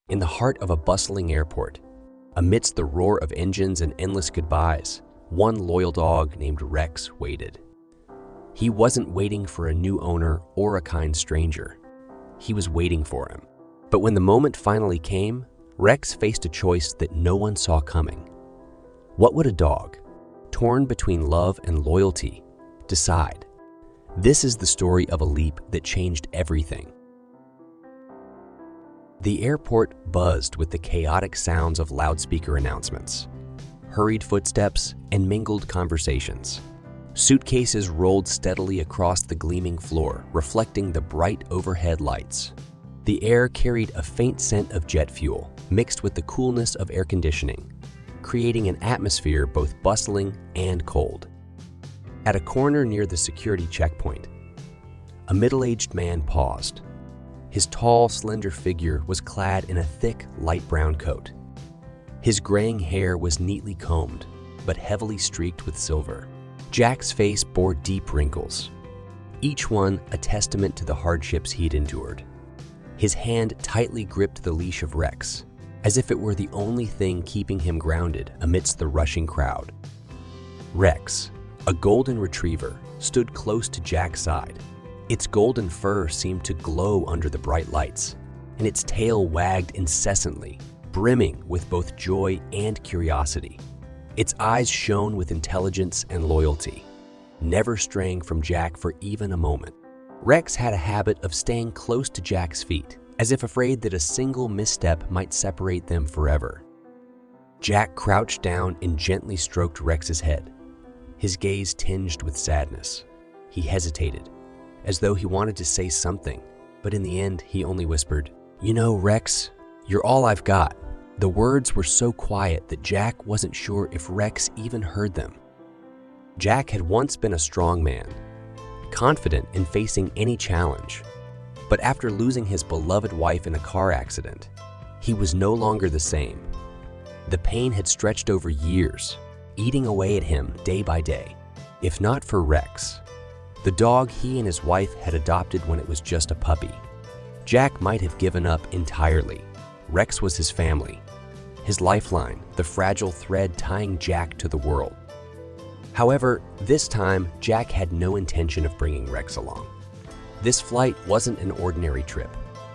In the heart of a bustling airport, amidst the roar of engines and endless goodbyes, one loyal dog named Rex waited. He wasn't waiting for a new owner or a kind stranger. He was waiting for him. But when the moment finally came, Rex faced a choice that no one saw coming. What would a dog, torn between love and loyalty, decide? This is the story of a leap that changed everything. The airport buzzed with the chaotic sounds of loudspeaker announcements, hurried footsteps, and mingled conversations. Suitcases rolled steadily across the gleaming floor, reflecting the bright overhead lights. The air carried a faint scent of jet fuel, mixed with the coolness of air conditioning, creating an atmosphere both bustling and cold. At a corner near the security checkpoint, a middle-aged man paused. His tall, slender figure was clad in a thick, light brown coat. His graying hair was neatly combed, but heavily streaked with silver. Jack's face bore deep wrinkles, each one a testament to the hardships he'd endured. His hand tightly gripped the leash of Rex, as if it were the only thing keeping him grounded amidst the rushing crowd. Rex, a golden retriever, stood close to Jack's side. Its golden fur seemed to glow under the bright lights, and its tail wagged incessantly, brimming with both joy and curiosity. Its eyes shone with intelligence and loyalty, never straying from Jack for even a moment. Rex had a habit of staying close to Jack's feet, as if afraid that a single misstep might separate them forever. Jack crouched down and gently stroked Rex's head, his gaze tinged with sadness. He hesitated, as though he wanted to say something, but in the end he only whispered, "You know, Rex, you're all I've got." The words were so quiet that Jack wasn't sure if Rex even heard them. Jack had once been a strong man, confident in facing any challenge. But after losing his beloved wife in a car accident, he was no longer the same. The pain had stretched over years, eating away at him day by day. If not for Rex, the dog he and his wife had adopted when it was just a puppy, Jack might have given up entirely. Rex was his family, his lifeline, the fragile thread tying Jack to the world. However, this time, Jack had no intention of bringing Rex along. This flight wasn't an ordinary trip.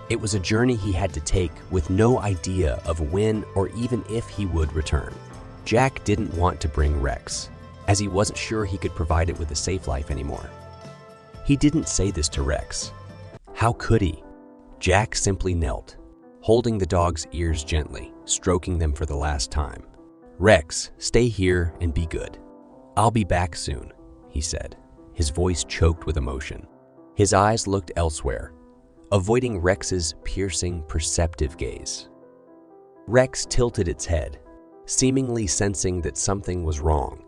It was a journey he had to take with no idea of when or even if he would return. Jack didn't want to bring Rex, as he wasn't sure he could provide it with a safe life anymore. He didn't say this to Rex. How could he? Jack simply knelt, holding the dog's ears gently, stroking them for the last time. "Rex, stay here and be good. I'll be back soon," he said, his voice choked with emotion. His eyes looked elsewhere, avoiding Rex's piercing, perceptive gaze. Rex tilted its head, seemingly sensing that something was wrong.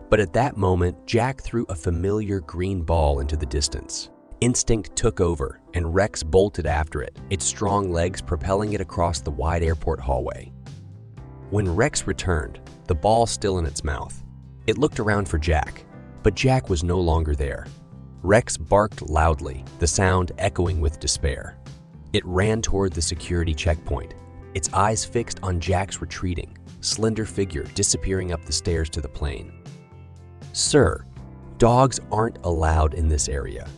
But at that moment, Jack threw a familiar green ball into the distance. Instinct took over, and Rex bolted after it, its strong legs propelling it across the wide airport hallway. When Rex returned, the ball still in its mouth, it looked around for Jack, but Jack was no longer there. Rex barked loudly, the sound echoing with despair. It ran toward the security checkpoint, its eyes fixed on Jack's retreating, slender figure disappearing up the stairs to the plane. "Sir, dogs aren't allowed in this area."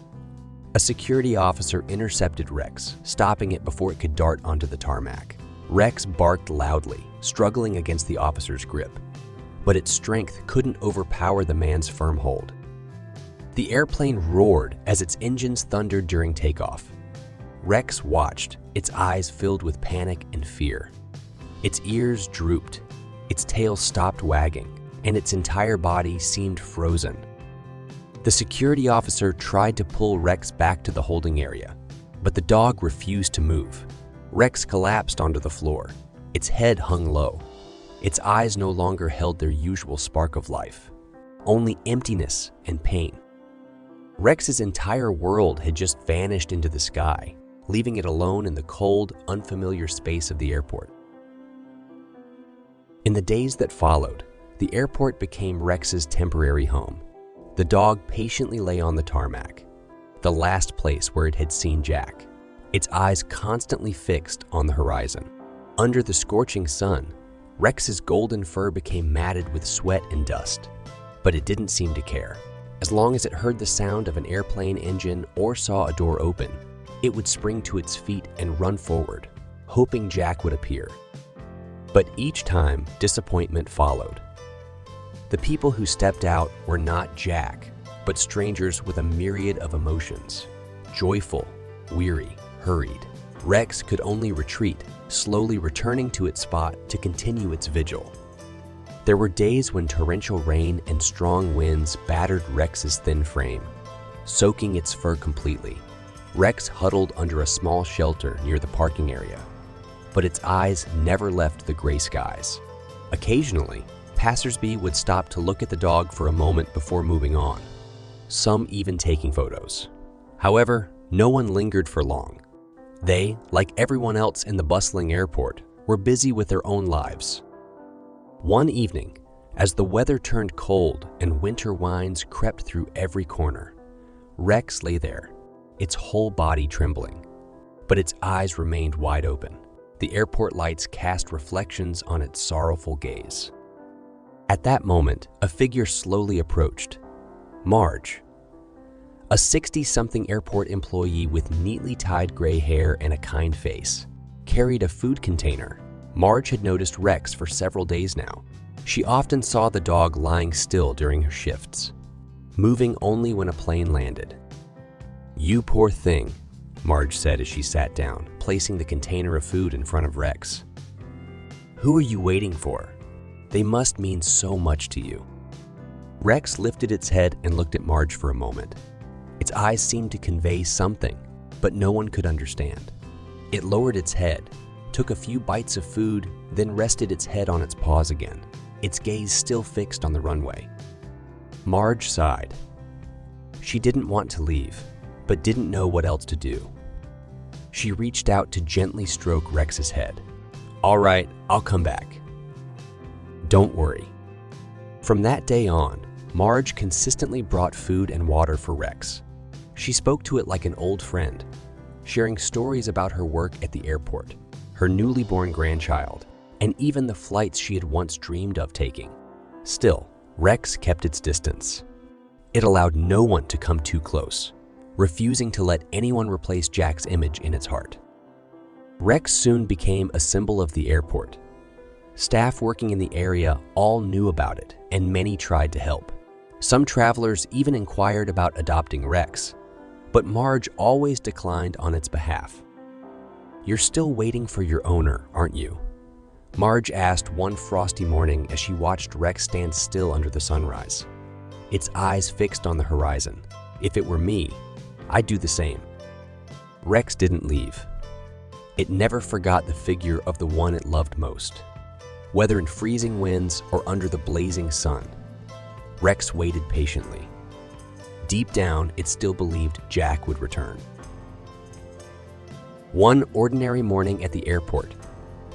A security officer intercepted Rex, stopping it before it could dart onto the tarmac. Rex barked loudly, struggling against the officer's grip, but its strength couldn't overpower the man's firm hold. The airplane roared as its engines thundered during takeoff. Rex watched, its eyes filled with panic and fear. Its ears drooped, its tail stopped wagging, and its entire body seemed frozen. The security officer tried to pull Rex back to the holding area, but the dog refused to move. Rex collapsed onto the floor. Its head hung low. Its eyes no longer held their usual spark of life, only emptiness and pain. Rex's entire world had just vanished into the sky, leaving it alone in the cold, unfamiliar space of the airport. In the days that followed, the airport became Rex's temporary home. The dog patiently lay on the tarmac, the last place where it had seen Jack. its eyes constantly fixed on the horizon. Under the scorching sun, Rex's golden fur became matted with sweat and dust, but it didn't seem to care. As long as it heard the sound of an airplane engine or saw a door open, it would spring to its feet and run forward, hoping Jack would appear. But each time, disappointment followed. The people who stepped out were not Jack, but strangers with a myriad of emotions. Joyful, weary, hurried. Rex could only retreat, slowly returning to its spot to continue its vigil. There were days when torrential rain and strong winds battered Rex's thin frame, soaking its fur completely. Rex huddled under a small shelter near the parking area, but its eyes never left the gray skies. Occasionally, passersby would stop to look at the dog for a moment before moving on, some even taking photos. However, no one lingered for long. They, like everyone else in the bustling airport, were busy with their own lives. One evening, as the weather turned cold and winter winds crept through every corner, Rex lay there, its whole body trembling, but its eyes remained wide open. The airport lights cast reflections on its sorrowful gaze. At that moment, a figure slowly approached. Marge, a 60-something airport employee with neatly tied gray hair and a kind face, carried a food container. Marge had noticed Rex for several days now. She often saw the dog lying still during her shifts, moving only when a plane landed. "You poor thing," Marge said as she sat down, placing the container of food in front of Rex. "Who are you waiting for? They must mean so much to you." Rex lifted its head and looked at Marge for a moment. Its eyes seemed to convey something, but no one could understand. It lowered its head, took a few bites of food, then rested its head on its paws again, its gaze still fixed on the runway. Marge sighed. She didn't want to leave, but didn't know what else to do. She reached out to gently stroke Rex's head. "All right, I'll come back. Don't worry." From that day on, Marge consistently brought food and water for Rex. She spoke to it like an old friend, sharing stories about her work at the airport, her newly born grandchild, and even the flights she had once dreamed of taking. Still, Rex kept its distance. It allowed no one to come too close, refusing to let anyone replace Jack's image in its heart. Rex soon became a symbol of the airport. Staff working in the area all knew about it, and many tried to help. Some travelers even inquired about adopting Rex, but Marge always declined on its behalf. "You're still waiting for your owner, aren't you?" Marge asked one frosty morning as she watched Rex stand still under the sunrise, its eyes fixed on the horizon. "If it were me, I'd do the same." Rex didn't leave. It never forgot the figure of the one it loved most. Whether in freezing winds or under the blazing sun, Rex waited patiently. Deep down, it still believed Jack would return. One ordinary morning at the airport,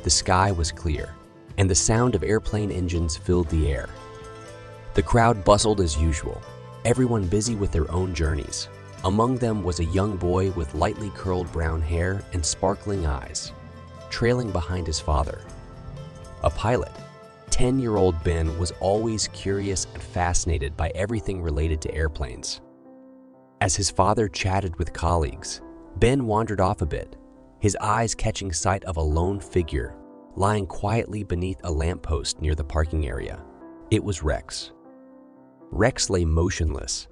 the sky was clear, and the sound of airplane engines filled the air. The crowd bustled as usual, everyone busy with their own journeys. Among them was a young boy with lightly curled brown hair and sparkling eyes, trailing behind his father. A pilot, 10-year-old Ben was always curious and fascinated by everything related to airplanes. As his father chatted with colleagues, Ben wandered off a bit, his eyes catching sight of a lone figure lying quietly beneath a lamppost near the parking area. It was Rex. Rex lay motionless,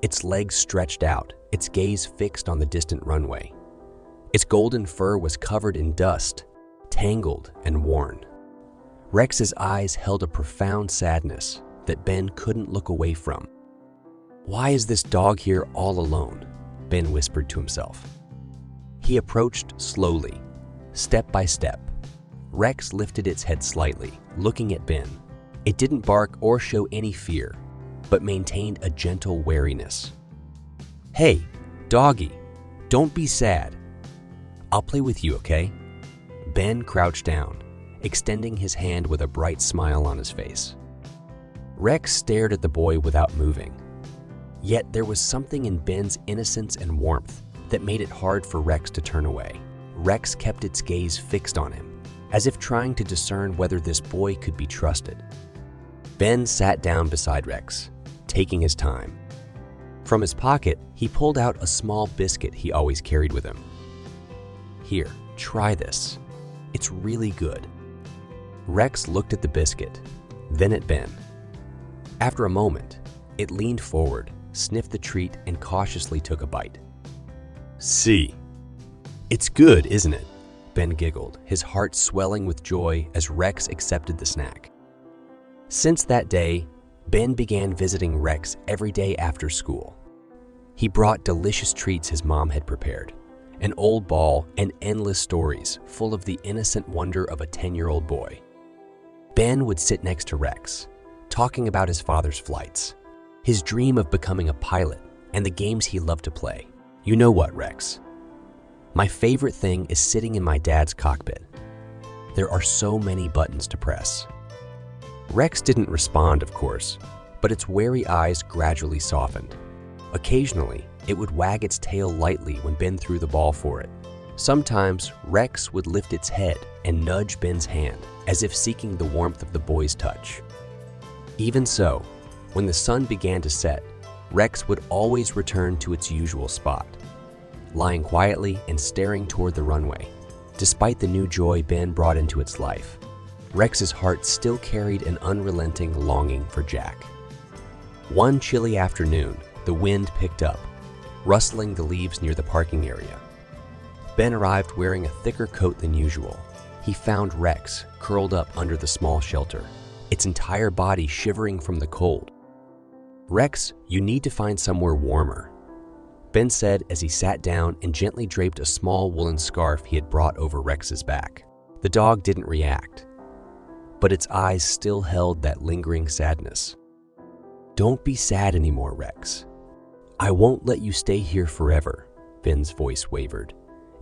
its legs stretched out, its gaze fixed on the distant runway. Its golden fur was covered in dust, tangled and worn. Rex's eyes held a profound sadness that Ben couldn't look away from. "Why is this dog here all alone?" Ben whispered to himself. He approached slowly, step by step. Rex lifted its head slightly, looking at Ben. It didn't bark or show any fear, but maintained a gentle wariness. "Hey, doggy, don't be sad. I'll play with you, okay?" Ben crouched down, extending his hand with a bright smile on his face. Rex stared at the boy without moving. Yet there was something in Ben's innocence and warmth that made it hard for Rex to turn away. Rex kept its gaze fixed on him, as if trying to discern whether this boy could be trusted. Ben sat down beside Rex, taking his time. From his pocket, he pulled out a small biscuit he always carried with him. "Here, try this. It's really good." Rex looked at the biscuit, then at Ben. After a moment, it leaned forward, sniffed the treat, and cautiously took a bite. "See, it's good, isn't it?" Ben giggled, his heart swelling with joy as Rex accepted the snack. Since that day, Ben began visiting Rex every day after school. He brought delicious treats his mom had prepared, an old ball, and endless stories full of the innocent wonder of a 10-year-old boy. Ben would sit next to Rex, talking about his father's flights, his dream of becoming a pilot, and the games he loved to play. "You know what, Rex? My favorite thing is sitting in my dad's cockpit. There are so many buttons to press." Rex didn't respond, of course, but its wary eyes gradually softened. Occasionally, it would wag its tail lightly when Ben threw the ball for it. Sometimes, Rex would lift its head and nudge Ben's hand, as if seeking the warmth of the boy's touch. Even so, when the sun began to set, Rex would always return to its usual spot, lying quietly and staring toward the runway. Despite the new joy Ben brought into its life, Rex's heart still carried an unrelenting longing for Jack. One chilly afternoon, the wind picked up, rustling the leaves near the parking area. Ben arrived wearing a thicker coat than usual. He found Rex curled up under the small shelter, its entire body shivering from the cold. "Rex, you need to find somewhere warmer," Ben said as he sat down and gently draped a small woolen scarf he had brought over Rex's back. The dog didn't react, but its eyes still held that lingering sadness. "Don't be sad anymore, Rex. I won't let you stay here forever," Ben's voice wavered,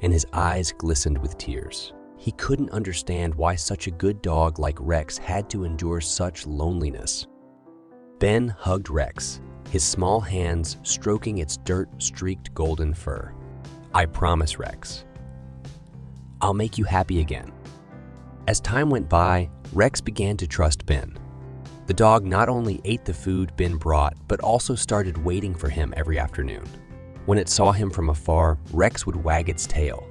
and his eyes glistened with tears. He couldn't understand why such a good dog like Rex had to endure such loneliness. Ben hugged Rex, his small hands stroking its dirt-streaked golden fur. "I promise, Rex. I'll make you happy again." As time went by, Rex began to trust Ben. The dog not only ate the food Ben brought, but also started waiting for him every afternoon. When it saw him from afar, Rex would wag its tail,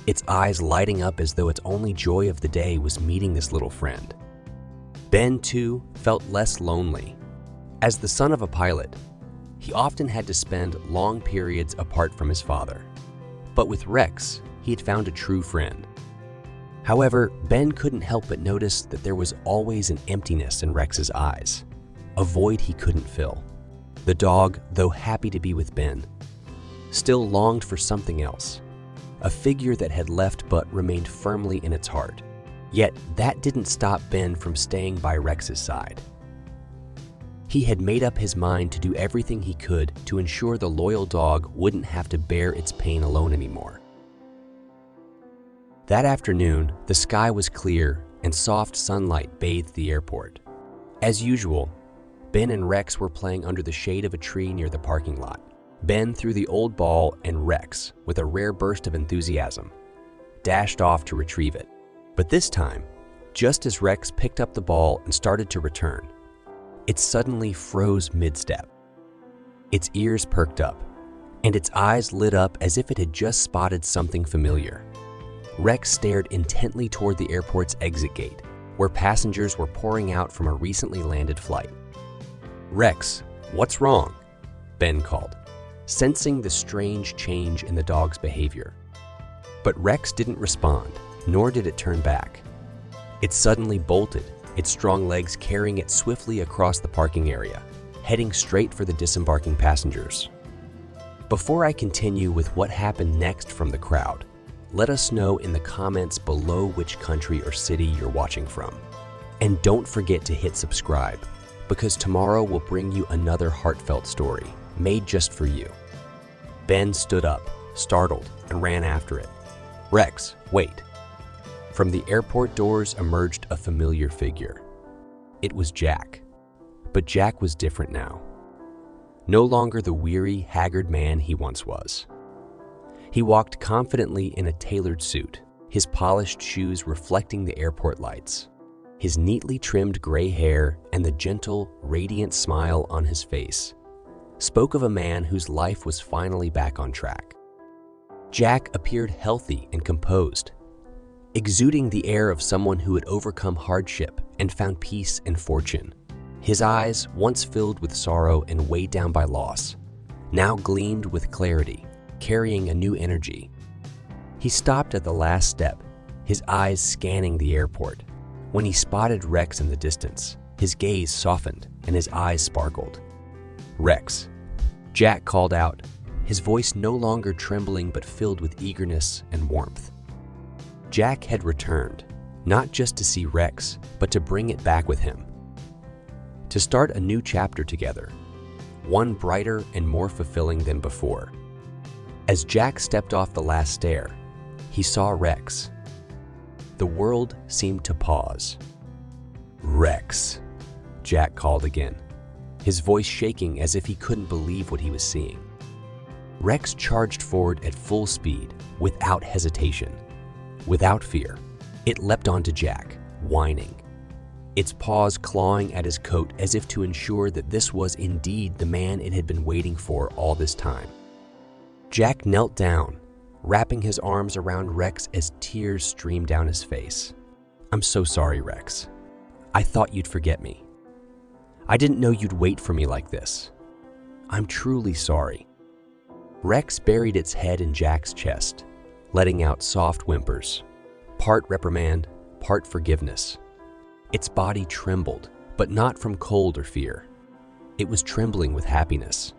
its eyes lighting up as though its only joy of the day was meeting this little friend. Ben, too, felt less lonely. As the son of a pilot, he often had to spend long periods apart from his father. But with Rex, he had found a true friend. However, Ben couldn't help but notice that there was always an emptiness in Rex's eyes, a void he couldn't fill. The dog, though happy to be with Ben, still longed for something else, a figure that had left but remained firmly in its heart. Yet that didn't stop Ben from staying by Rex's side. He had made up his mind to do everything he could to ensure the loyal dog wouldn't have to bear its pain alone anymore. That afternoon, the sky was clear and soft sunlight bathed the airport. As usual, Ben and Rex were playing under the shade of a tree near the parking lot. Ben threw the old ball, and Rex, with a rare burst of enthusiasm, dashed off to retrieve it. But this time, just as Rex picked up the ball and started to return, it suddenly froze mid-step. Its ears perked up, and its eyes lit up as if it had just spotted something familiar. Rex stared intently toward the airport's exit gate, where passengers were pouring out from a recently landed flight. "Rex, what's wrong?" Ben called, sensing the strange change in the dog's behavior. But Rex didn't respond, nor did it turn back. It suddenly bolted, its strong legs carrying it swiftly across the parking area, heading straight for the disembarking passengers. Before I continue with what happened next from the crowd, let us know in the comments below which country or city you're watching from. And don't forget to hit subscribe, because tomorrow will bring you another heartfelt story, made just for you. Ben stood up, startled, and ran after it. "Rex, wait." From the airport doors emerged a familiar figure. It was Jack. But Jack was different now. No longer the weary, haggard man he once was. He walked confidently in a tailored suit, his polished shoes reflecting the airport lights. His neatly trimmed gray hair and the gentle, radiant smile on his face spoke of a man whose life was finally back on track. Jack appeared healthy and composed, exuding the air of someone who had overcome hardship and found peace and fortune. His eyes, once filled with sorrow and weighed down by loss, now gleamed with clarity, carrying a new energy. He stopped at the last step, his eyes scanning the airport. When he spotted Rex in the distance, his gaze softened and his eyes sparkled. "Rex," Jack called out, his voice no longer trembling but filled with eagerness and warmth. Jack had returned, not just to see Rex, but to bring it back with him. To start a new chapter together, one brighter and more fulfilling than before. As Jack stepped off the last stair, he saw Rex. The world seemed to pause. "Rex," Jack called again, his voice shaking as if he couldn't believe what he was seeing. Rex charged forward at full speed, without hesitation. Without fear, it leapt onto Jack, whining, its paws clawing at his coat as if to ensure that this was indeed the man it had been waiting for all this time. Jack knelt down, wrapping his arms around Rex as tears streamed down his face. "I'm so sorry, Rex. I thought you'd forget me. I didn't know you'd wait for me like this. I'm truly sorry." Rex buried its head in Jack's chest, letting out soft whimpers, part reprimand, part forgiveness. Its body trembled, but not from cold or fear. It was trembling with happiness.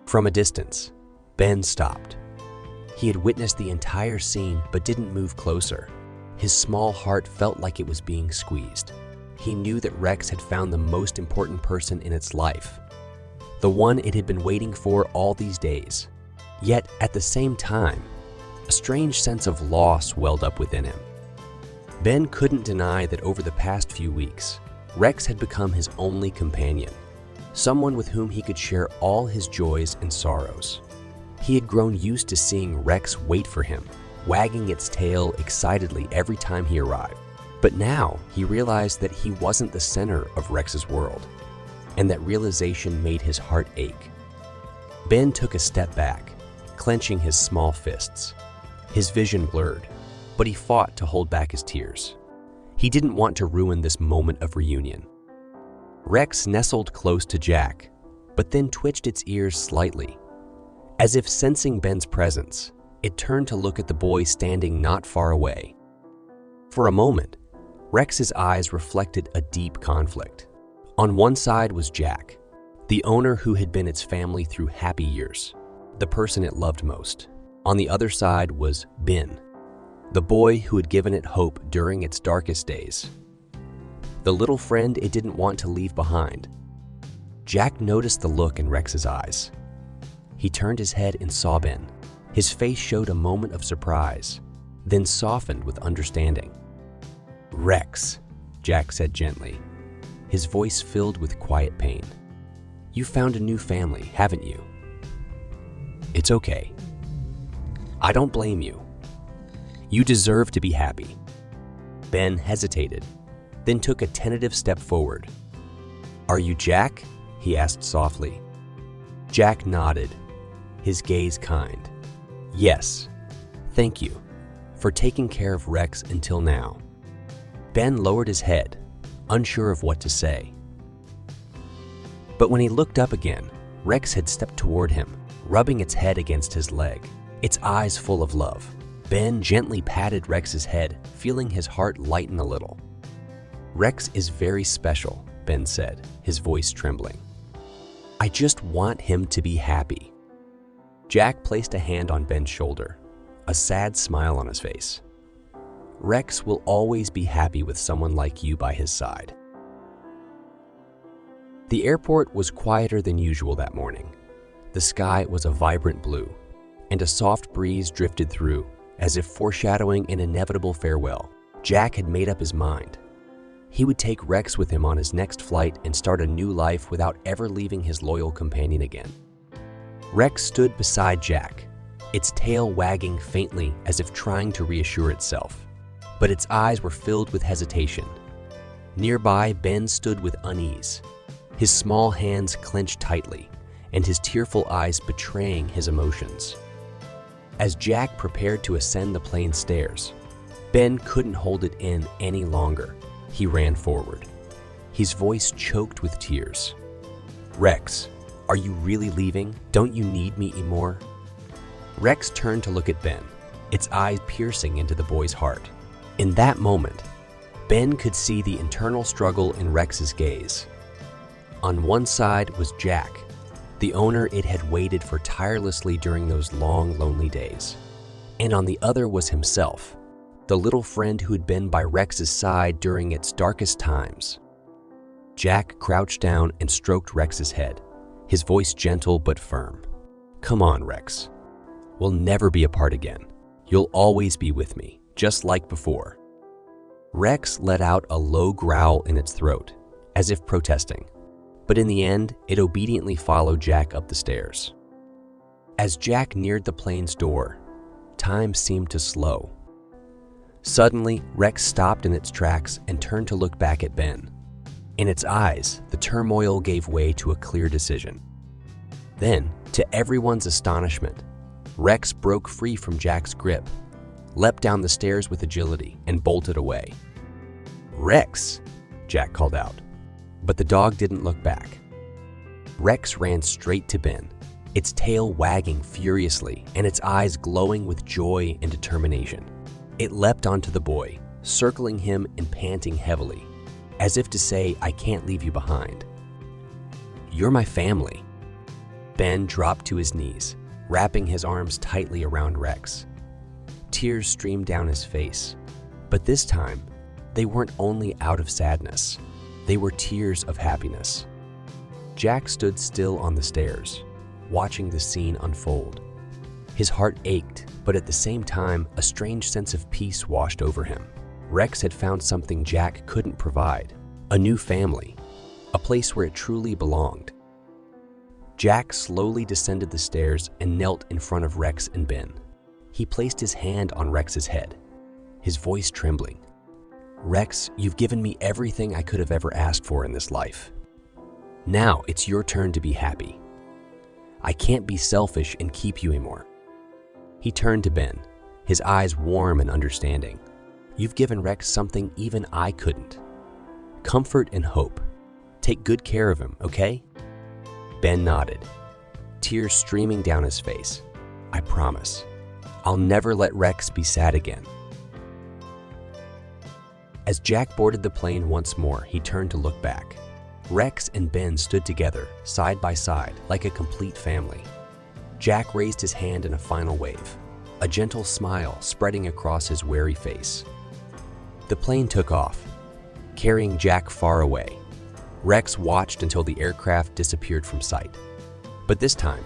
From a distance, Ben stopped. He had witnessed the entire scene but didn't move closer. His small heart felt like it was being squeezed. He knew that Rex had found the most important person in its life, the one it had been waiting for all these days. Yet, at the same time, a strange sense of loss welled up within him. Ben couldn't deny that over the past few weeks, Rex had become his only companion, someone with whom he could share all his joys and sorrows. He had grown used to seeing Rex wait for him, wagging its tail excitedly every time he arrived. But now he realized that he wasn't the center of Rex's world, and that realization made his heart ache. Ben took a step back, clenching his small fists. His vision blurred, but he fought to hold back his tears. He didn't want to ruin this moment of reunion. Rex nestled close to Jack, but then twitched its ears slightly. As if sensing Ben's presence, it turned to look at the boy standing not far away. For a moment, Rex's eyes reflected a deep conflict. On one side was Jack, the owner who had been its family through happy years, the person it loved most. On the other side was Ben, the boy who had given it hope during its darkest days, the little friend it didn't want to leave behind. Jack noticed the look in Rex's eyes. He turned his head and saw Ben. His face showed a moment of surprise, then softened with understanding. "Rex," Jack said gently, his voice filled with quiet pain. "You found a new family, haven't you? It's okay. I don't blame you. You deserve to be happy." Ben hesitated, then took a tentative step forward. "Are you Jack?" he asked softly. Jack nodded, his gaze kind. "Yes, thank you for taking care of Rex until now." Ben lowered his head, unsure of what to say. But when he looked up again, Rex had stepped toward him, rubbing its head against his leg, its eyes full of love. Ben gently patted Rex's head, feeling his heart lighten a little. "Rex is very special," Ben said, his voice trembling. "I just want him to be happy." Jack placed a hand on Ben's shoulder, a sad smile on his face. "Rex will always be happy with someone like you by his side." The airport was quieter than usual that morning. The sky was a vibrant blue, and a soft breeze drifted through, as if foreshadowing an inevitable farewell. Jack had made up his mind. He would take Rex with him on his next flight and start a new life without ever leaving his loyal companion again. Rex stood beside Jack, its tail wagging faintly as if trying to reassure itself. But its eyes were filled with hesitation. Nearby, Ben stood with unease, his small hands clenched tightly, and his tearful eyes betraying his emotions. As Jack prepared to ascend the plane stairs, Ben couldn't hold it in any longer. He ran forward, his voice choked with tears. "Rex, are you really leaving? Don't you need me anymore?" Rex turned to look at Ben, its eyes piercing into the boy's heart. In that moment, Ben could see the internal struggle in Rex's gaze. On one side was Jack, the owner it had waited for tirelessly during those long, lonely days. And on the other was himself, the little friend who had been by Rex's side during its darkest times. Jack crouched down and stroked Rex's head, his voice gentle but firm. "Come on, Rex. We'll never be apart again. You'll always be with me, just like before." Rex let out a low growl in its throat, as if protesting. But in the end, it obediently followed Jack up the stairs. As Jack neared the plane's door, time seemed to slow. Suddenly, Rex stopped in its tracks and turned to look back at Ben. In its eyes, the turmoil gave way to a clear decision. Then, to everyone's astonishment, Rex broke free from Jack's grip, leapt down the stairs with agility, and bolted away. "Rex!" Jack called out, but the dog didn't look back. Rex ran straight to Ben, its tail wagging furiously and its eyes glowing with joy and determination. It leapt onto the boy, circling him and panting heavily, as if to say, "I can't leave you behind. You're my family." Ben dropped to his knees, wrapping his arms tightly around Rex. Tears streamed down his face, but this time, they weren't only out of sadness. They were tears of happiness. Jack stood still on the stairs, watching the scene unfold. His heart ached, but at the same time, a strange sense of peace washed over him. Rex had found something Jack couldn't provide, a new family, a place where it truly belonged. Jack slowly descended the stairs and knelt in front of Rex and Ben. He placed his hand on Rex's head, his voice trembling. "Rex, you've given me everything I could have ever asked for in this life. Now it's your turn to be happy. I can't be selfish and keep you anymore." He turned to Ben, his eyes warm and understanding. "You've given Rex something even I couldn't. Comfort and hope. Take good care of him, okay?" Ben nodded, tears streaming down his face. "I promise. I'll never let Rex be sad again." As Jack boarded the plane once more, he turned to look back. Rex and Ben stood together, side by side, like a complete family. Jack raised his hand in a final wave, a gentle smile spreading across his wary face. The plane took off, carrying Jack far away. Rex watched until the aircraft disappeared from sight. But this time,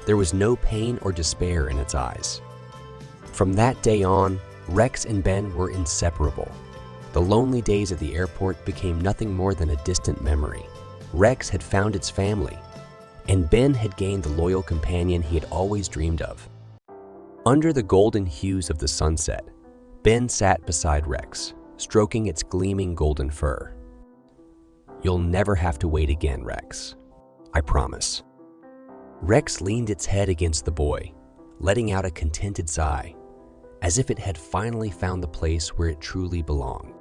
there was no pain or despair in its eyes. From that day on, Rex and Ben were inseparable. The lonely days at the airport became nothing more than a distant memory. Rex had found its family, and Ben had gained the loyal companion he had always dreamed of. Under the golden hues of the sunset, Ben sat beside Rex, stroking its gleaming golden fur. "You'll never have to wait again, Rex. I promise." Rex leaned its head against the boy, letting out a contented sigh, as if it had finally found the place where it truly belonged.